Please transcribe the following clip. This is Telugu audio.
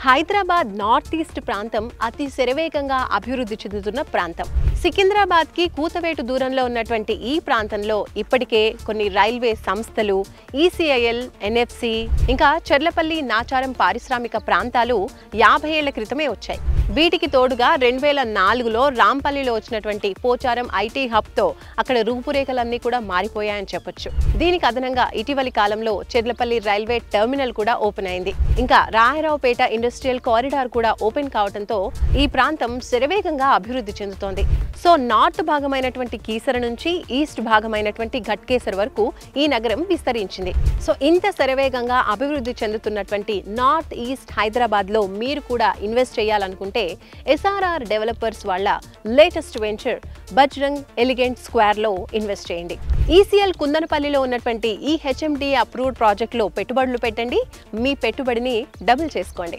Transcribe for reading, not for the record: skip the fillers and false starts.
హైదరాబాద్ నార్త్ ఈస్ట్ ప్రాంతం అతి శరవేగంగా అభివృద్ధి చెందుతున్న ప్రాంతం. సికింద్రాబాద్ కి కూతవేటు దూరంలో ఉన్నటువంటి ఈ ప్రాంతంలో ఇప్పటికే కొన్ని రైల్వే సంస్థలు, ఈసీఐఎల్, ఎన్ఎఫ్సి, ఇంకా చర్లపల్లి, నాచారం పారిశ్రామిక ప్రాంతాలు 50 ఏళ్ల క్రితమే వచ్చాయి. వీటికి తోడుగా 2004లో రాంపల్లిలో వచ్చినటువంటి పోచారం ఐటీ హబ్ తో అక్కడ రూపురేఖలన్నీ కూడా మారిపోయాయని చెప్పొచ్చు. దీనికి అదనంగా ఇటీవలి కాలంలో చర్లపల్లి రైల్వే టెర్మినల్ కూడా ఓపెన్ అయింది. ఇంకా రాయరావుపేట ఇండస్ట్రియల్ కారిడార్ కూడా ఓపెన్ కావడంతో ఈ ప్రాంతం శరవేగంగా అభివృద్ధి చెందుతోంది. సో నార్త్ భాగమైనటువంటి కీసర నుంచి ఈస్ట్ భాగమైనటువంటి ఘట్కేసర్ వరకు ఈ నగరం విస్తరించింది. సో ఇంత శరవేగంగా అభివృద్ధి చెందుతున్నటువంటి నార్త్ ఈస్ట్ హైదరాబాద్ లో మీరు కూడా ఇన్వెస్ట్ చేయాలనుకుంటే ఎస్ఆర్ఆర్ డెవలపర్స్ వాళ్ళ latest venture Bajrang elegant square లో ఇన్వెస్ట్ చేయండి. ఈసీఎల్ కుందనపల్లిలో ఉన్నటువంటి ఈ హెచ్ఎండి అప్రూవ్డ్ ప్రాజెక్ట్ లో పెట్టుబడులు పెట్టండి. మీ పెట్టుబడిని డబుల్ చేసుకోండి.